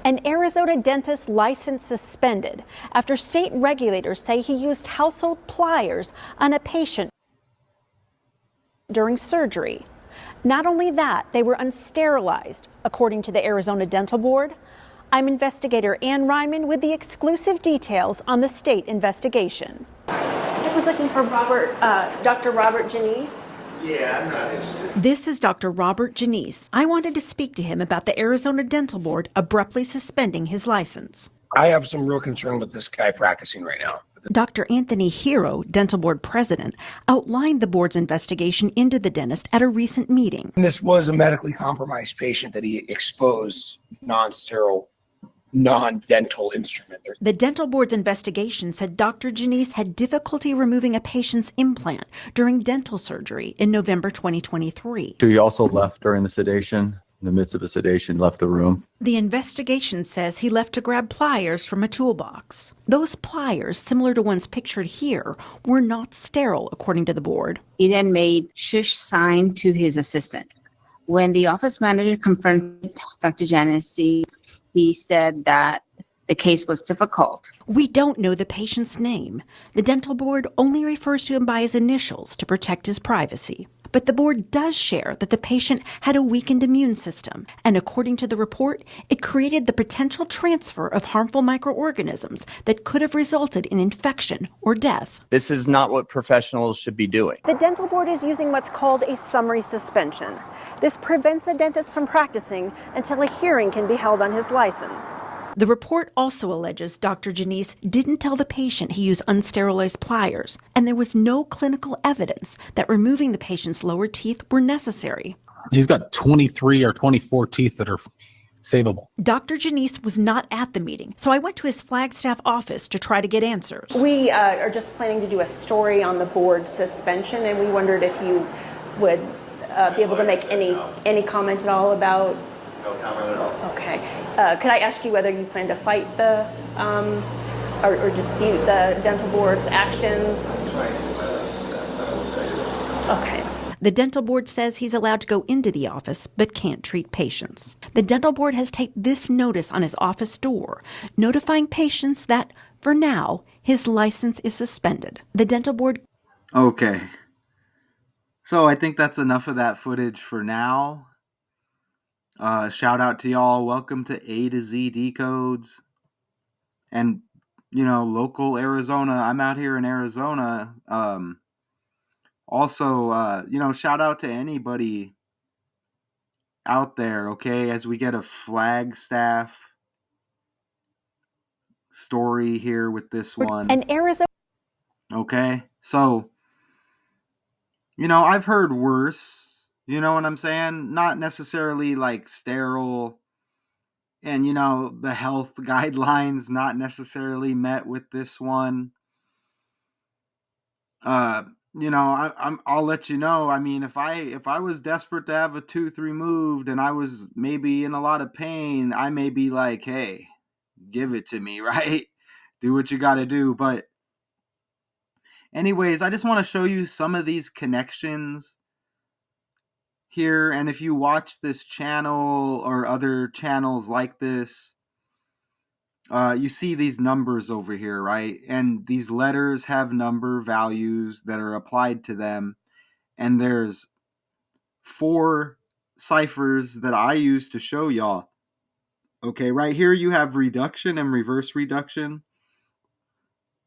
An Arizona dentist license suspended after state regulators say he used household pliers on a patient during surgery. Not only that, they were unsterilized, according to the Arizona Dental Board. I'm investigator Ann Ryman with the exclusive details on the state investigation. I was looking for Dr. Robert Janice. Yeah, I'm not interested. This is Dr. Robert Janice. I wanted to speak to him about the Arizona Dental Board abruptly suspending his license. I have some real concern with this guy practicing right now. Dr. Anthony Hero, Dental Board president, outlined the board's investigation into the dentist at a recent meeting. This was a medically compromised patient that he exposed non-sterile, non-dental instrument. The dental board's investigation said Dr. Janice had difficulty removing a patient's implant during dental surgery in November 2023. He also left during the sedation. In the midst of a sedation, left the room. The investigation says he left to grab pliers from a toolbox. Those pliers, similar to ones pictured here, were not sterile, according to the board. He then made shush sign to his assistant. When the office manager confronted Dr. Janice, he said that the case was difficult. We don't know the patient's name. The dental board only refers to him by his initials to protect his privacy. But the board does share that the patient had a weakened immune system, and according to the report, it created the potential transfer of harmful microorganisms that could have resulted in infection or death. This is not what professionals should be doing. The dental board is using what's called a summary suspension. This prevents a dentist from practicing until a hearing can be held on his license. The report also alleges Dr. Janice didn't tell the patient he used unsterilized pliers, and there was no clinical evidence that removing the patient's lower teeth were necessary. He's got 23 or 24 teeth that are savable. Dr. Janice was not at the meeting, so I went to his Flagstaff office to try to get answers. We are just planning to do a story on the board suspension, and we wondered if you would be able to make any comment at all about... No comment at all. Okay. Could I ask you whether you plan to fight the or dispute the dental board's actions? I'm trying to do my license, that's not what I do. Okay. The dental board says he's allowed to go into the office but can't treat patients. The dental board has taped this notice on his office door, notifying patients that, for now, his license is suspended. The dental board... Okay. So I think that's enough of that footage for now. Shout out to y'all. Welcome to A to Z Decodes. And, local Arizona. I'm out here in Arizona. Also, shout out to anybody out there, okay? As we get a Flagstaff story here with this one. And Arizona... Okay? So, I've heard worse. You know what I'm saying? Not necessarily like sterile and, the health guidelines not necessarily met with this one. I'll let you know. I mean, if I was desperate to have a tooth removed and I was maybe in a lot of pain, I may be like, hey, give it to me, right? Do what you got to do. But anyways, I just want to show you some of these connections here, and if you watch this channel or other channels like this, you see these numbers over here, right? And these letters have number values that are applied to them, and there's 4 ciphers that I use to show y'all. Okay, right here you have reduction and reverse reduction.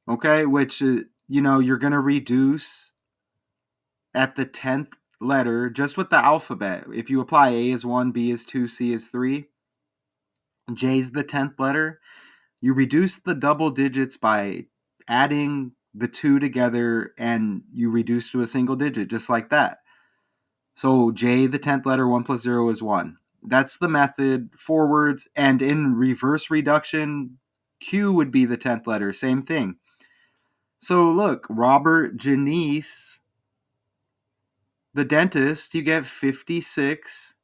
Okay, which you're going to reduce at the 10th letter just with the alphabet. If you apply A is 1, B is 2, C is 3, J is the 10th letter, you reduce the double digits by adding the 2 together and you reduce to a single digit just like that. So J, the 10th letter, 1 plus 0 is 1. That's the method forwards. And in reverse reduction, Q would be the 10th letter, same thing. So look, Robert Janice, the dentist, you get 56.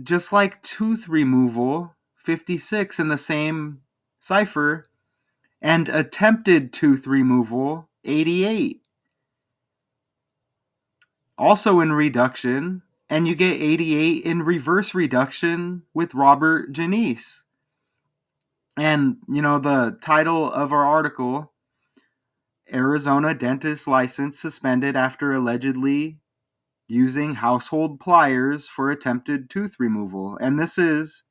Just like tooth removal, 56 in the same cipher. And attempted tooth removal, 88. Also in reduction And you get 88 in reverse reduction with Robert Janice. And, the title of our article, Arizona Dentist License Suspended After Allegedly Using Household Pliers for Attempted Tooth Removal. And this is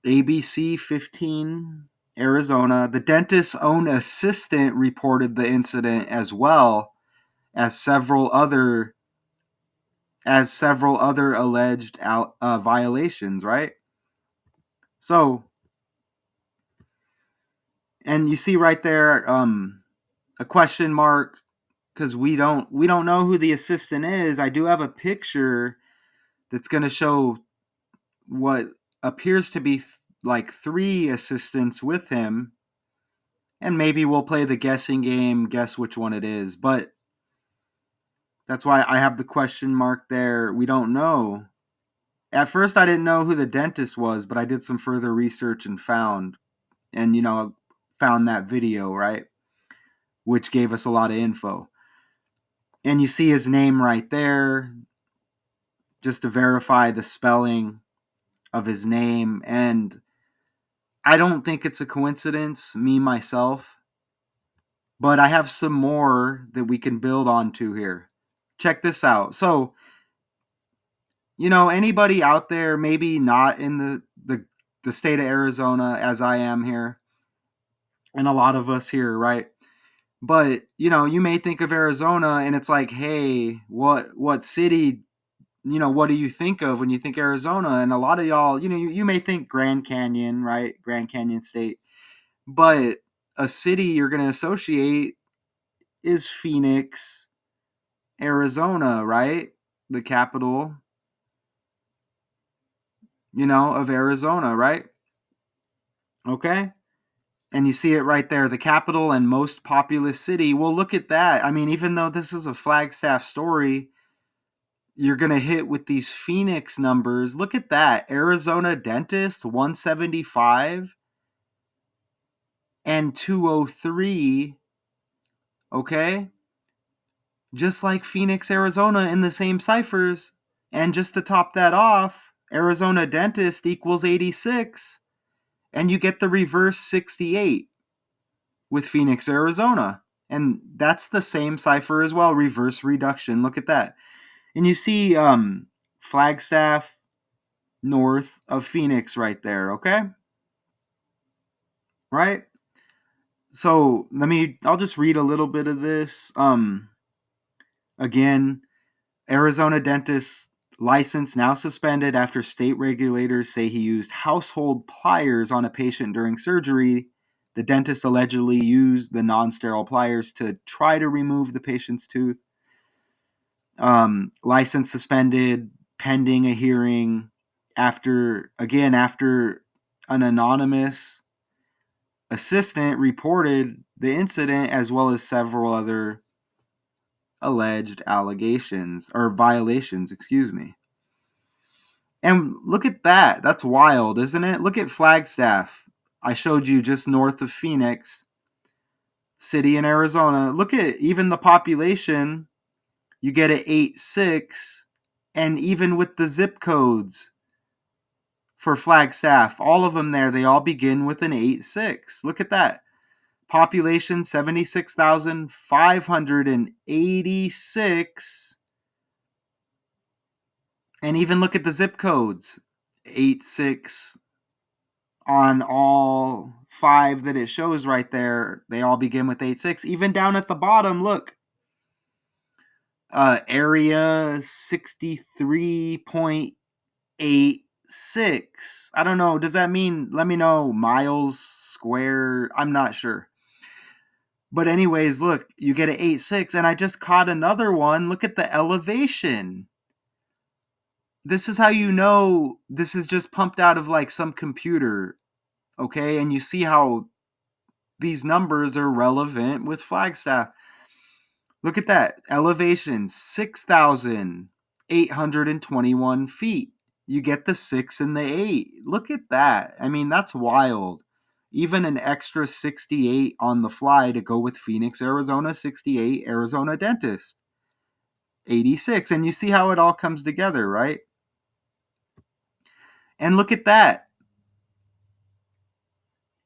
ABC 15, Arizona. The dentist's own assistant reported the incident as well as several other alleged violations, right? So, and you see right there a question mark because we don't know who the assistant is. I do have a picture that's going to show what appears to be like 3 assistants with him, and maybe we'll play the guessing game, guess which one it is. But that's why I have the question mark there. We don't know. At first, I didn't know who the dentist was, but I did some further research and found that video, right? Which gave us a lot of info. And you see his name right there, just to verify the spelling of his name. And I don't think it's a coincidence, me, myself. But I have some more that we can build onto here. Check this out. So, anybody out there, maybe not in the state of Arizona as I am here, and a lot of us here, right? But, you may think of Arizona and it's like, hey, what city, what do you think of when you think Arizona? And a lot of y'all, you may think Grand Canyon, right? Grand Canyon State. But a city you're going to associate is Phoenix, Arizona, right? The capital, of Arizona, right? Okay? And you see it right there, the capital and most populous city. Well, look at that. I mean, even though this is a Flagstaff story, you're going to hit with these Phoenix numbers. Look at that. Arizona dentist, 175 and 203. Okay? Just like Phoenix, Arizona in the same ciphers. And just to top that off, Arizona dentist equals 86. And you get the reverse 68 with Phoenix, Arizona. And that's the same cipher as well, reverse reduction. Look at that. And you see Flagstaff north of Phoenix right there, okay? Right? So I'll just read a little bit of this. Again, Arizona dentist license now suspended after state regulators say he used household pliers on a patient during surgery. The dentist allegedly used the non-sterile pliers to try to remove the patient's tooth. License suspended pending a hearing after an anonymous assistant reported the incident as well as several other alleged allegations or violations, excuse me. And look at that. That's wild, isn't it? Look at Flagstaff. I showed you just north of Phoenix City in Arizona. Look at even the population. You get an 8.6, and even with the zip codes for Flagstaff, all of them there, they all begin with an 8.6. Look at that. Population 76,586. And even look at the zip codes. 8.6 on all 5 that it shows right there. They all begin with 8.6. Even down at the bottom, look. Area 63.86. I don't know. Does that mean, let me know, miles square? I'm not sure. But anyways, look, you get an 8.6, and I just caught another one. Look at the elevation. This is how you know this is just pumped out of like some computer, okay? And you see how these numbers are relevant with Flagstaff. Look at that. Elevation, 6,821 feet. You get the 6 and the 8. Look at that. I mean, that's wild. Even an extra 68 on the fly to go with Phoenix, Arizona, 68, Arizona dentist. 86. And you see how it all comes together, right? And look at that.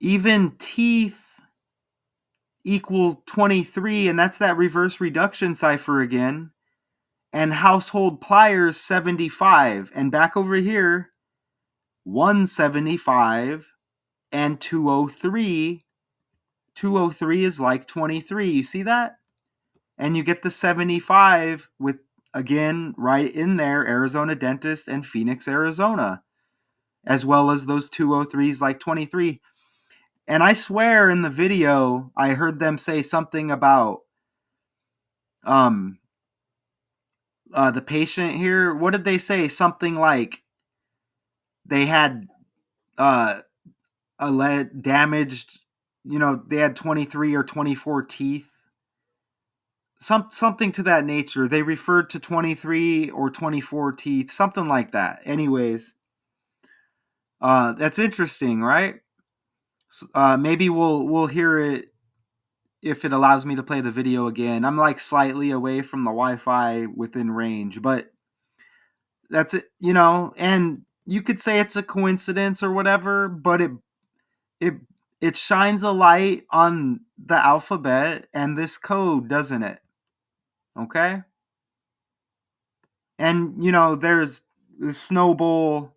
Even teeth equal 23, and that's that reverse reduction cipher again. And household pliers 75. And back over here, 175 and 203. 203 is like 23. You see that? And you get the 75 with, again, right in there, Arizona Dentist and Phoenix, Arizona, as well as those 203s like 23. And I swear in the video, I heard them say something about the patient here. What did they say? Something like they had damaged, they had 23 or 24 teeth. Something to that nature. They referred to 23 or 24 teeth, something like that. Anyways, that's interesting, right? Maybe we'll hear it if it allows me to play the video again. I'm like slightly away from the Wi-Fi within range, but that's it, and you could say it's a coincidence or whatever, but it shines a light on the alphabet and this code, doesn't it? Okay? And there's the Snow Bowl,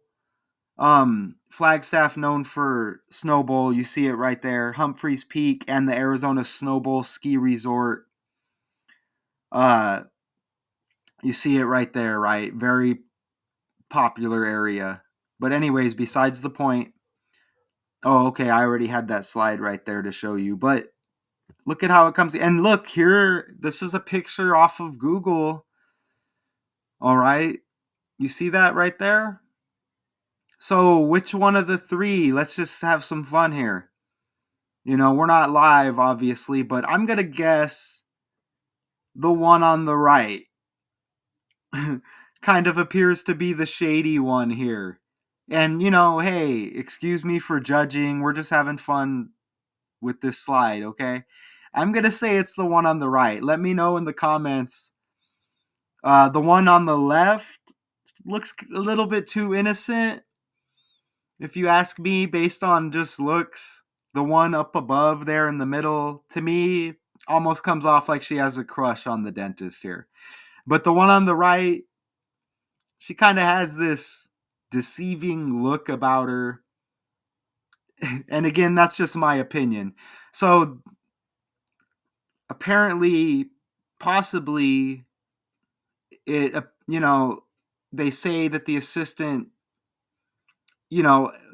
Flagstaff known for Snow Bowl. You see it right there. Humphreys Peak and the Arizona Snow Bowl Ski Resort. You see it right there, right? Very popular area. But anyways, besides the point. Oh, okay, I already had that slide right there to show you. But look at how it comes. And look here, this is a picture off of Google. All right. You see that right there? So which one of the three? Let's just have some fun here. We're not live, obviously, but I'm going to guess the one on the right kind of appears to be the shady one here. And, hey, excuse me for judging. We're just having fun with this slide, okay? I'm going to say it's the one on the right. Let me know in the comments. The one on the left looks a little bit too innocent, if you ask me, based on just looks. The one up above there in the middle, to me, almost comes off like she has a crush on the dentist here. But the one on the right, she kind of has this deceiving look about her. And again, that's just my opinion. So apparently, possibly, it, they say that the assistant,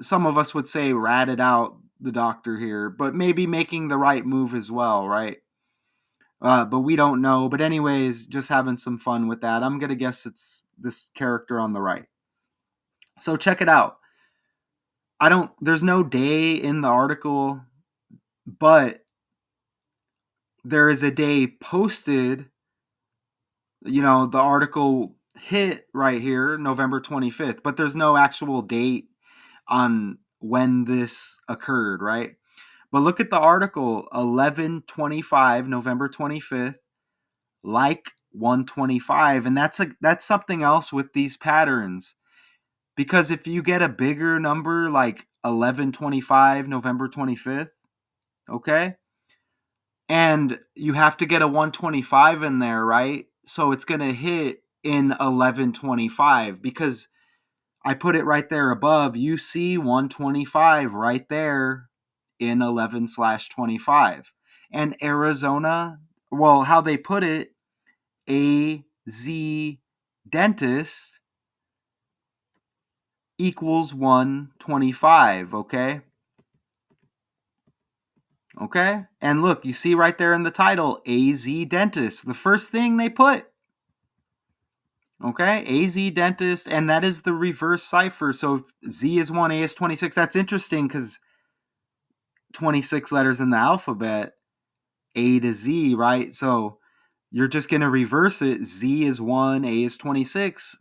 some of us would say ratted out the doctor here, but maybe making the right move as well, right? But we don't know. But anyways, just having some fun with that. I'm going to guess it's this character on the right. So check it out. There's no day in the article, but there is a day posted. The article hit right here, November 25th, but there's no actual date on when this occurred, right? But look at the article, 11/25, November 25th, like 125, and that's something else with these patterns. Because if you get a bigger number like 11/25, November 25th, okay? And you have to get a 125 in there, right? So it's going to hit in 11/25 because I put it right there above. You see 125 right there in 11/25. And Arizona, well, how they put it, AZ dentist equals 125, okay? Okay? And look, you see right there in the title, AZ dentist. The first thing they put. Okay? AZ dentist, and that is the reverse cipher. So if Z is 1, A is 26. That's interesting because 26 letters in the alphabet, A to Z, right? So you're just going to reverse it. Z is 1, A is 26.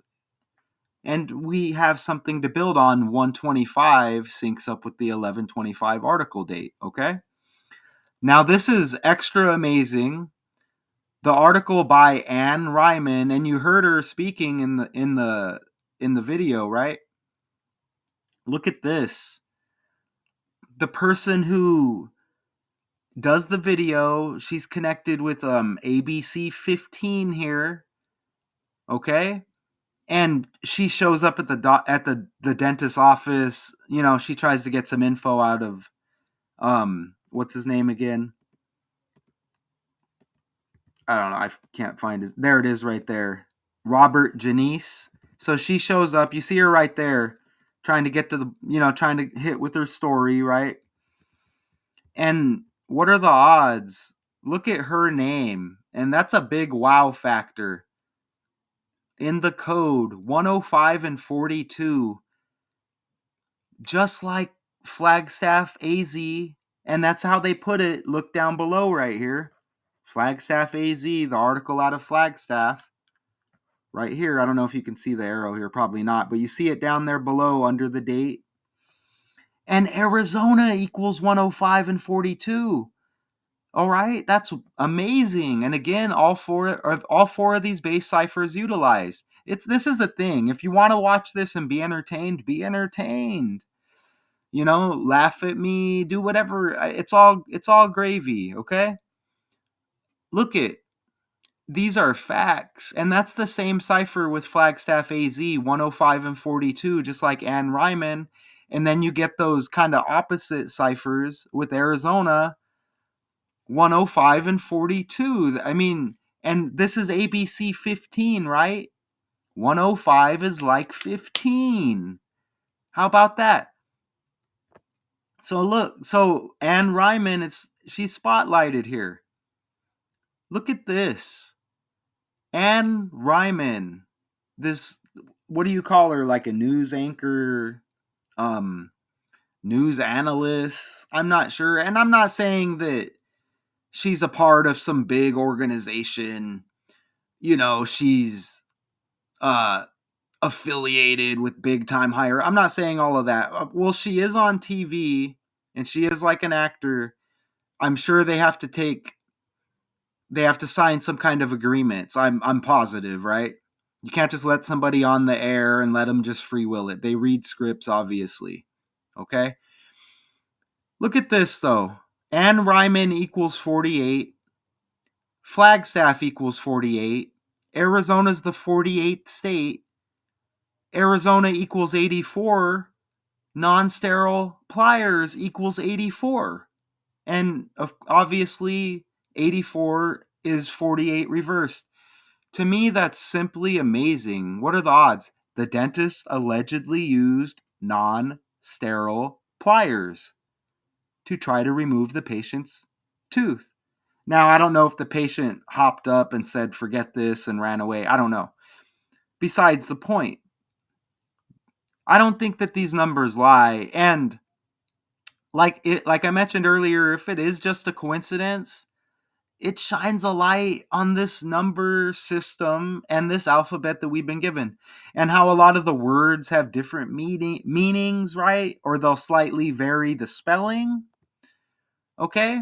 And we have something to build on. 125 syncs up with the 11/25 article date, okay? Now, this is extra amazing The article by Anne Ryman, and you heard her speaking in the video, right? Look at this. The person who does the video, she's connected with ABC 15 here, okay? And she shows up at the dentist's office. You know, she tries to get some info out of what's his name again? I don't know. I can't find his. There it is, right there. Robert Janice. So she shows up. You see her right there, trying to get to the, trying to hit with her story, right? And what are the odds? Look at her name, and that's a big wow factor. In the code 105 and 42, just like Flagstaff AZ, and that's how they put it. Look down below right here. Flagstaff AZ, the article out of Flagstaff. Right here, I don't know if you can see the arrow here, probably not, but you see it down there below under the date. And Arizona equals 105 and 42. All right, that's amazing. And again, all four of these base ciphers utilized. This is the thing. If you want to watch this and be entertained, be entertained. Laugh at me, do whatever. It's all gravy, okay? Look at these are facts, and that's the same cipher with Flagstaff AZ 105 and 42, just like Anne Ryman. And then you get those kind of opposite ciphers with Arizona 105 and 42. I mean, and this is ABC 15, right? 105 is like 15. How about that? So look, Anne Ryman, she's spotlighted here. Look at this. Anne Ryman, this, what do you call her? Like a news anchor, news analyst? I'm not sure. And I'm not saying that she's a part of some big organization. She's affiliated with big time hire. I'm not saying all of that. Well, she is on TV and she is like an actor. I'm sure they have to sign some kind of agreements. I'm positive, right? You can't just let somebody on the air and let them just free will it. They read scripts, obviously. Okay? Look at this, though. Anne Ryman equals 48. Flagstaff equals 48. Arizona's the 48th state. Arizona equals 84. Non-sterile pliers equals 84. And obviously, 84 is 48 reversed. To me, that's simply amazing. What are the odds? The dentist allegedly used non-sterile pliers to try to remove the patient's tooth. Now, I don't know if the patient hopped up and said, forget this, and ran away. I don't know. Besides the point, I don't think that these numbers lie. And like I mentioned earlier, if it is just a coincidence, it shines a light on this number system and this alphabet that we've been given, and how a lot of the words have different meanings, right? Or they'll slightly vary the spelling. Okay?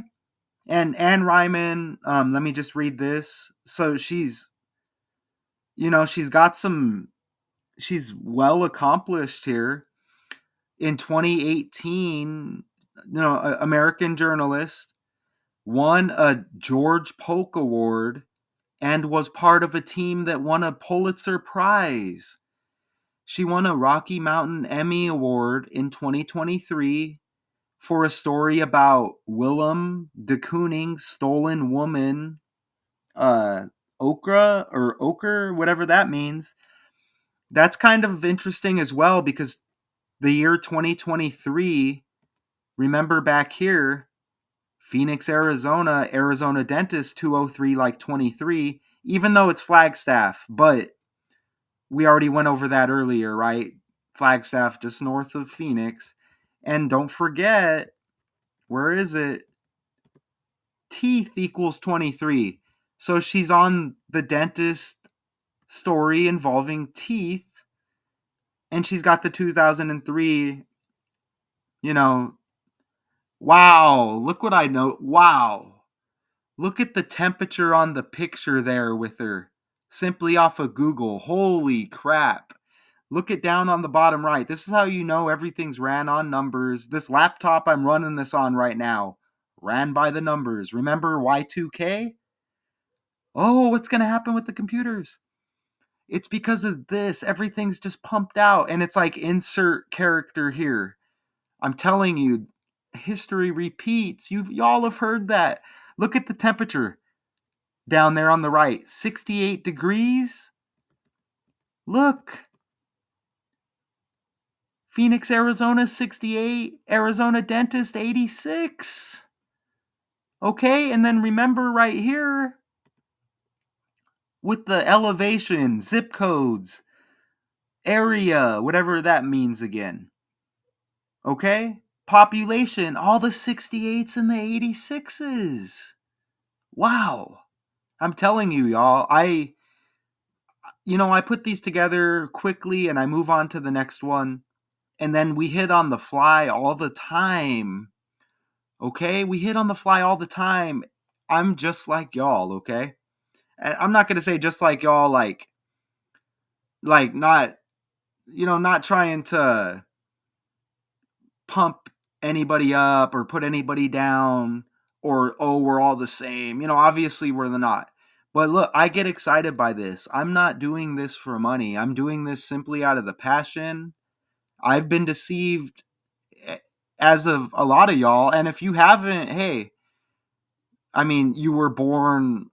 And Anne Ryman, let me just read this. So she's well accomplished here. In 2018, American journalist, won a George Polk Award and was part of a team that won a Pulitzer Prize. She won a Rocky Mountain Emmy Award in 2023 for a story about Willem de Kooning's stolen woman, Ochre, whatever that means. That's kind of interesting as well, because the year 2023, remember back here, Phoenix, Arizona dentist 203 like 23, even though it's Flagstaff, but we already went over that earlier, right? Flagstaff just north of Phoenix. And don't forget, where is it? Teeth equals 23. So she's on the dentist story involving teeth, and she's got the 2003, wow, look what I know. Wow. Look at the temperature on the picture there with her. Simply off of Google. Holy crap. Look it down on the bottom right. This is how you know everything's ran on numbers. This laptop I'm running this on right now ran by the numbers. Remember Y2K? Oh, what's going to happen with the computers? It's because of this. Everything's just pumped out. And it's like insert character here. I'm telling you, history repeats. Y'all have heard that. Look at the temperature down there on the right. 68 degrees. Look. Phoenix, Arizona, 68. Arizona Dentist, 86. Okay, and then remember right here with the elevation, zip codes, area, whatever that means again. Okay? Population, all the 68s and the 86s. Wow. I'm telling you, y'all, I put these together quickly and I move on to the next one. And then we hit on the fly all the time. Okay? We hit on the fly all the time. I'm just like y'all, okay? And I'm not going to say just like y'all, like not, not trying to pump anybody up or put anybody down or, oh, we're all the same. Obviously we're not. But look, I get excited by this. I'm not doing this for money. I'm doing this simply out of the passion. I've been deceived as of a lot of y'all. And if you haven't, hey, I mean, you were born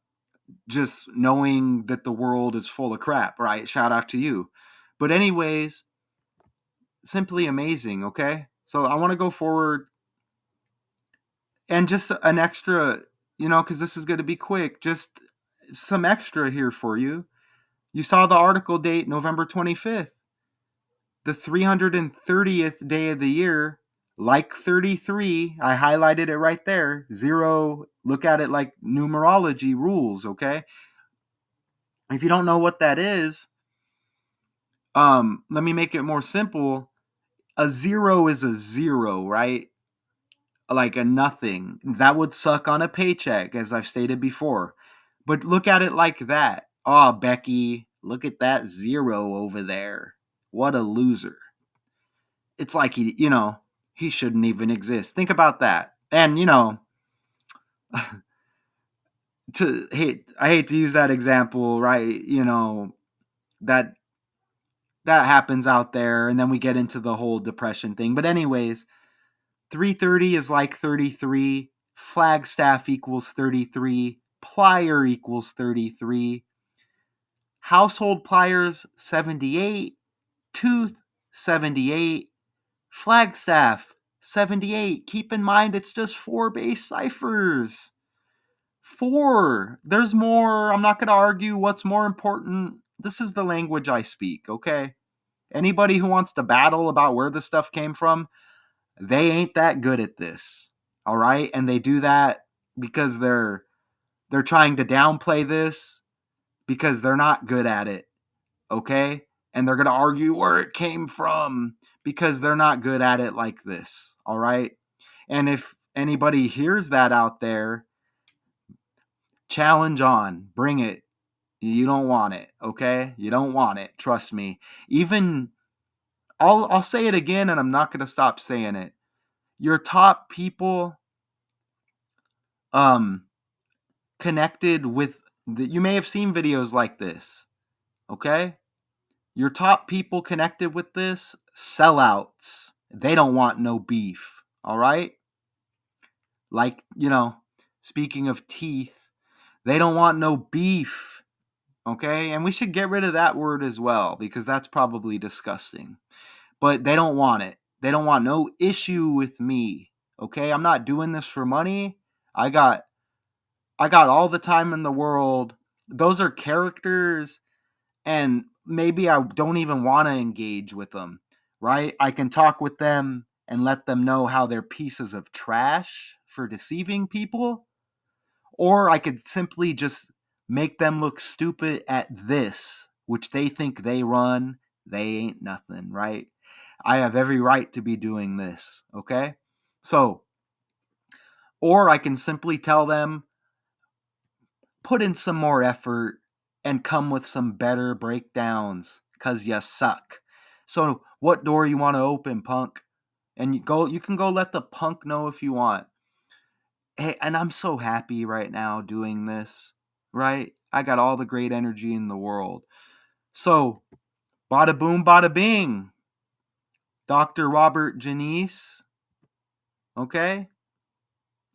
just knowing that the world is full of crap, right? Shout out to you. But anyways, simply amazing, okay? So I want to go forward and just an extra, because this is going to be quick, just some extra here for you. You saw the article date November 25th, the 330th day of the year, like 33. I highlighted it right there. 0, look at it like numerology rules, okay? If you don't know what that is, let me make it more simple. A 0 is a 0, right? Like a nothing. That would suck on a paycheck, as I've stated before. But look at it like that. Oh, Becky, look at that 0 over there. What a loser. It's like he shouldn't even exist. Think about that. And, I hate to use that example, right? That happens out there, and then we get into the whole depression thing. But anyways, 330 is like 33. Flagstaff equals 33. Plier equals 33. Household pliers, 78. Tooth, 78. Flagstaff, 78. Keep in mind, it's just 4 base ciphers. 4. There's more. I'm not going to argue what's more important. This is the language I speak, okay? Anybody who wants to battle about where this stuff came from, they ain't that good at this. All right? And they do that because they're trying to downplay this because they're not good at it. Okay? And they're going to argue where it came from because they're not good at it like this. All right? And if anybody hears that out there, challenge on. Bring it. You don't want it, okay? You don't want it. Trust me. Even I'll say it again, and I'm not going to stop saying it. Your top people connected with you may have seen videos like this, okay? Your top people connected with this, sellouts. They don't want no beef, all right? Like, speaking of teeth, they don't want no beef, okay? And we should get rid of that word as well because that's probably disgusting. But they don't want it. They don't want no issue with me, okay? I'm not doing this for money. I got all the time in the world. Those are characters, and maybe I don't even want to engage with them, right? I can talk with them and let them know how they're pieces of trash for deceiving people, or I could simply just make them look stupid at this, which they think they run. They ain't nothing, right? I have every right to be doing this, okay? So, or I can simply tell them, put in some more effort and come with some better breakdowns, because you suck. So what door you want to open, punk? And you can go let the punk know if you want. Hey, and I'm so happy right now doing this, right? I got all the great energy in the world. So, bada boom, bada bing. Dr. Robert Janice, okay?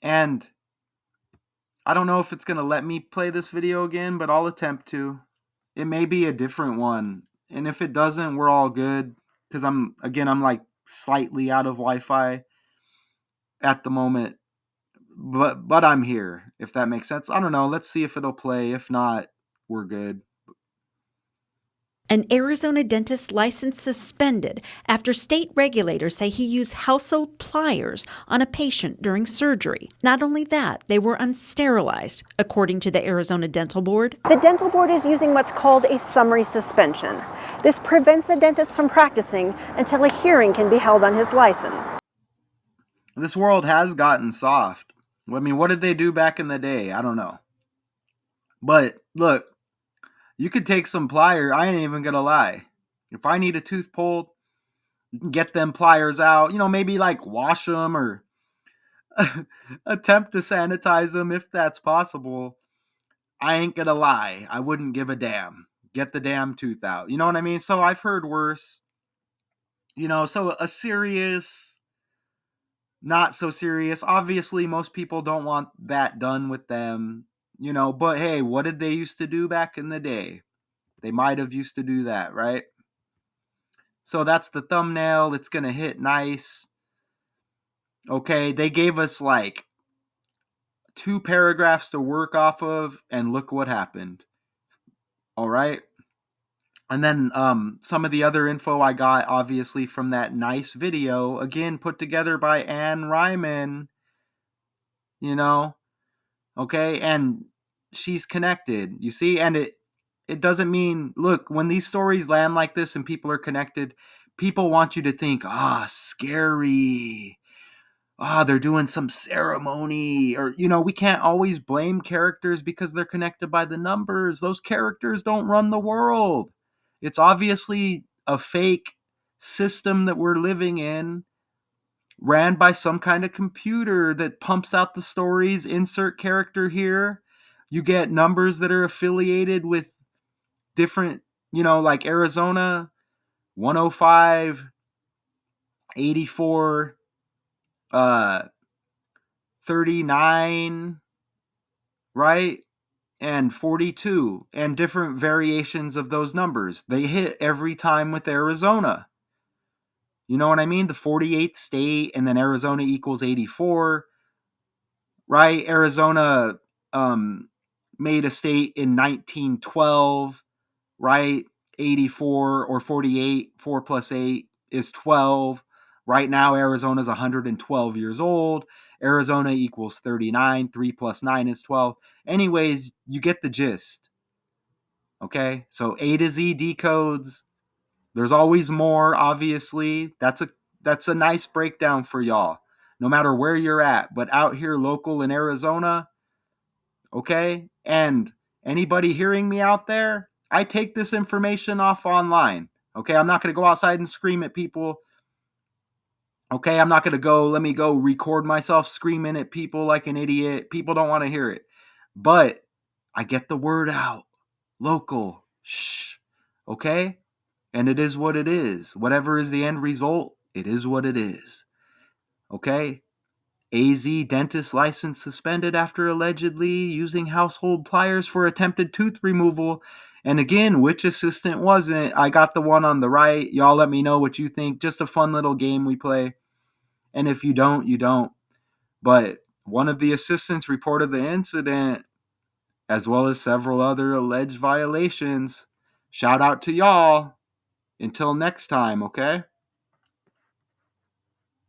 And I don't know if it's going to let me play this video again, but I'll attempt to. It may be a different one. And if it doesn't, we're all good. Because I'm like slightly out of Wi-Fi at the moment. But I'm here, if that makes sense. I don't know. Let's see if it'll play. If not, we're good. An Arizona dentist's license suspended after state regulators say he used household pliers on a patient during surgery. Not only that, they were unsterilized, according to the Arizona Dental Board. The Dental Board is using what's called a summary suspension. This prevents a dentist from practicing until a hearing can be held on his license. This world has gotten soft. I mean, what did they do back in the day? I don't know. But look, you could take some pliers. I ain't even gonna lie. If I need a tooth pulled, you can get them pliers out. Maybe like wash them or attempt to sanitize them if that's possible. I ain't gonna lie. I wouldn't give a damn. Get the damn tooth out. You know what I mean? So I've heard worse. So a serious, not so serious. Obviously, most people don't want that done with them. But hey, what did they used to do back in the day? They might have used to do that, right? So that's the thumbnail. It's going to hit nice. Okay, they gave us like 2 paragraphs to work off of, and look what happened. All right. And then some of the other info I got, obviously, from that nice video, again, put together by Ann Ryman, okay? And she's connected, you see? And it doesn't mean, look, when these stories land like this and people are connected, people want you to think, scary. They're doing some ceremony. Or, we can't always blame characters because they're connected by the numbers. Those characters don't run the world. It's obviously a fake system that we're living in, ran by some kind of computer that pumps out the stories, insert character here. You get numbers that are affiliated with different, like Arizona, 105, 84, 39, right? And 42, and different variations of those numbers. They hit every time with Arizona. You know what I mean? The 48th state, and then Arizona equals 84, right? Arizona made a state in 1912, right? 84 or 48, 4 plus 8 is 12. Right now, Arizona's 112 years old. Arizona equals 39. 3 plus 9 is 12. Anyways, you get the gist. Okay? So A to Z decodes. There's always more, obviously. That's a nice breakdown for y'all, no matter where you're at. But out here local in Arizona, okay? And anybody hearing me out there, I take this information off online. Okay? I'm not going to go outside and scream at people. Okay? I'm not going to let me go record myself screaming at people like an idiot. People don't want to hear it. But I get the word out. Local. Shh. Okay? And it is what it is. Whatever is the end result, it is what it is. Okay? AZ dentist license suspended after allegedly using household pliers for attempted tooth removal. And again, which assistant wasn't? I got the one on the right. Y'all let me know what you think. Just a fun little game we play. And if you don't, you don't. But one of the assistants reported the incident, as well as several other alleged violations. Shout out to y'all. Until next time, okay?